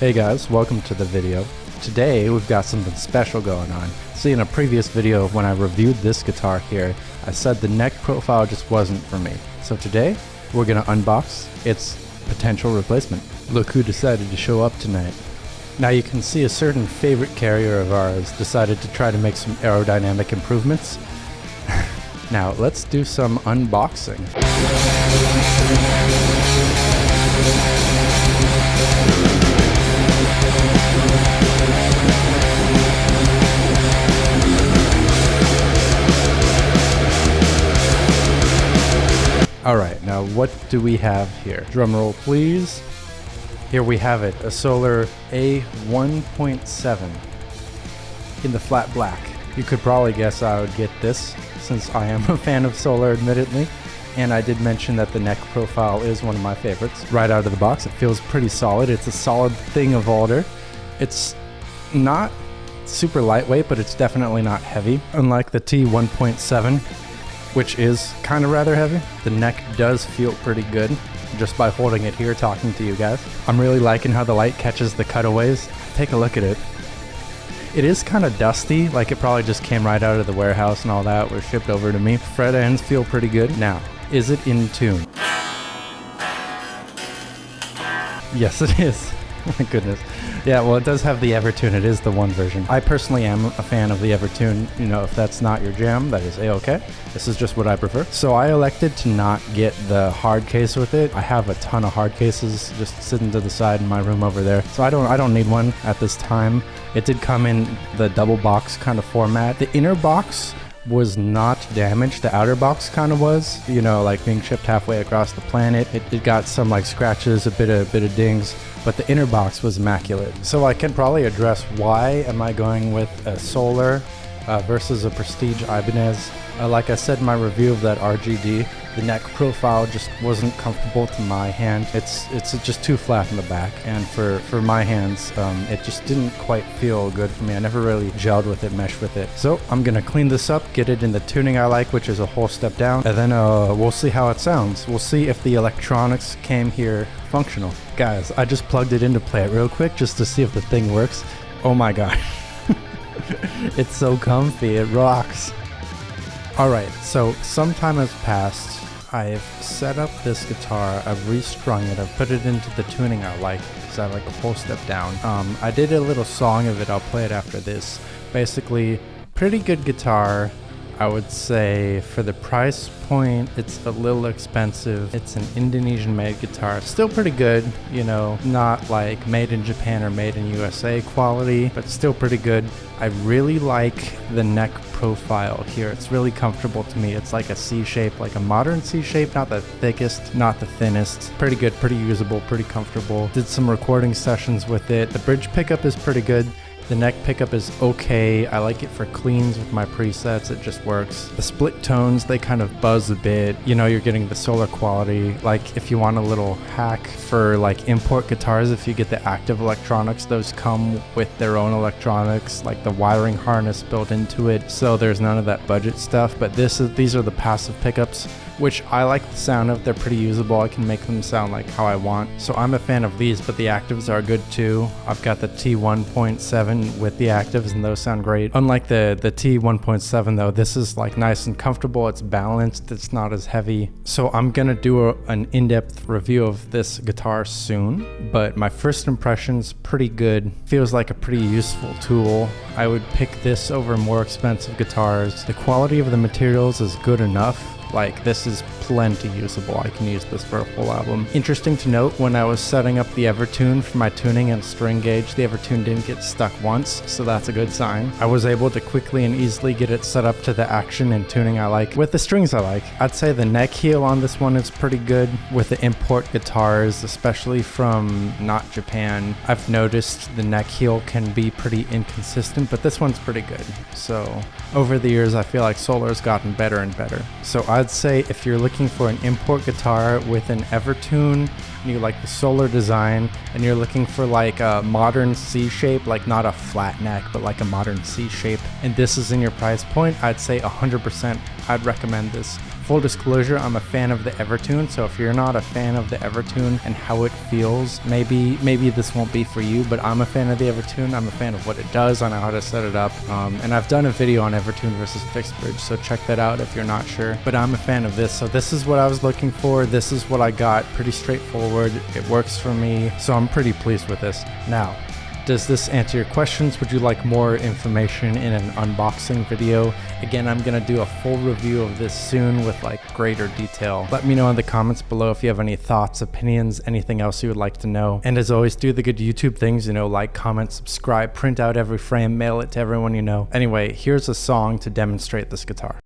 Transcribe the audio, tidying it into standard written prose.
Hey guys, welcome to the video. Today we've got something special going on. See, in a previous video when I reviewed this guitar here, I said the neck profile just wasn't for me. So today we're gonna unbox its potential replacement. Look who decided to show up tonight. Now you can see a certain favorite carrier of ours decided to try to make some aerodynamic improvements. Now let's do some unboxing. Alright, now what do we have here? Drum roll please. Here we have it, a Solar A1.7 in the flat black. You could probably guess I would get this since I am a fan of Solar admittedly, and I did mention that the neck profile is one of my favorites. Right out of the box it feels pretty solid. It's a solid thing of alder. It's not super lightweight, but it's definitely not heavy. Unlike the T1.7, which is kind of rather heavy, the neck does feel pretty good just by holding it here talking to you guys. I'm really liking how the light catches the cutaways. Take a look at it. It is kind of dusty, like it probably just came right out of the warehouse and all that, was shipped over to me. Fret ends feel pretty good. Now, is it in tune? Yes, it is. Oh my goodness. Yeah, well, it does have the Evertune. It is the one version. I personally am a fan of the Evertune. You know, if that's not your jam, that is a-okay. This is just what I prefer. So I elected to not get the hard case with it. I have a ton of hard cases just sitting to the side in my room over there. So I don't need one at this time. It did come in the double box kind of format. The inner box was not damaged. The outer box kind of was, you know, like being shipped halfway across the planet. It got some like scratches, a bit of dings, but the inner box was immaculate. So I can probably address why am I going with a Solar versus a Prestige Ibanez. Like I said in my review of that RGD, the neck profile just wasn't comfortable to my hand. It's just too flat in the back, and for my hands, it just didn't quite feel good for me. I never really gelled with it, meshed with it. So I'm gonna clean this up, get it in the tuning I like, which is a whole step down, and then we'll see how it sounds. We'll see if the electronics came here functional. Guys, I just plugged it in to play it real quick just to see if the thing works. Oh my god. It's so comfy, it rocks. Alright, so some time has passed. I've set up this guitar, I've restrung it, I've put it into the tuning I like, because I like a whole step down. I did a little song of it, I'll play it after this. Basically, pretty good guitar. I would say for the price point, it's a little expensive. It's an Indonesian made guitar. Still pretty good, you know, not like made in Japan or made in USA quality, but still pretty good. I really like the neck profile here. It's really comfortable to me. It's like a C shape, like a modern C shape, not the thickest, not the thinnest. Pretty good, pretty usable, pretty comfortable. Did some recording sessions with it. The bridge pickup is pretty good. The neck pickup is okay. I like it for cleans with my presets. It just works. The split tones, they kind of buzz a bit. You know, you're getting the Solar quality. Like if you want a little hack for like import guitars, if you get the active electronics, those come with their own electronics, like the wiring harness built into it. So there's none of that budget stuff. But these are the passive pickups, which I like the sound of. They're pretty usable. I can make them sound like how I want. So I'm a fan of these, but the actives are good too. I've got the T1.7 with the actives and those sound great. Unlike the T1.7 though, this is like nice and comfortable. It's balanced. It's not as heavy. So I'm gonna do an in-depth review of this guitar soon, but my first impression's pretty good. Feels like a pretty useful tool. I would pick this over more expensive guitars. The quality of the materials is good enough. Like, this is plenty usable. I can use this for a full album. Interesting to note, when I was setting up the Evertune for my tuning and string gauge, the Evertune didn't get stuck once, so that's a good sign. I was able to quickly and easily get it set up to the action and tuning I like with the strings I like. I'd say the neck heel on this one is pretty good. With the import guitars, especially from not Japan, I've noticed the neck heel can be pretty inconsistent, but this one's pretty good. So over the years, I feel like Solar's gotten better and better. So I'd say if you're looking for an import guitar with an Evertune, and you like the Solar design, and you're looking for like a modern C shape, like not a flat neck, but like a modern C shape, and this is in your price point, I'd say 100% I'd recommend this Full disclosure, I'm a fan of the Evertune, so if you're not a fan of the Evertune and how it feels, maybe this won't be for you, but I'm a fan of the Evertune. I'm a fan of what it does. I know how to set it up, and I've done a video on Evertune versus fixed bridge, so check that out if you're not sure. But I'm a fan of this, so this is what I was looking for. This is what I got. Pretty straightforward. It works for me, so I'm pretty pleased with this. Now, does this answer your questions? Would you like more information in an unboxing video? Again, I'm gonna do a full review of this soon with like greater detail. Let me know in the comments below if you have any thoughts, opinions, anything else you would like to know. And as always, do the good YouTube things, you know, like, comment, subscribe, print out every frame, mail it to everyone you know. Anyway, here's a song to demonstrate this guitar.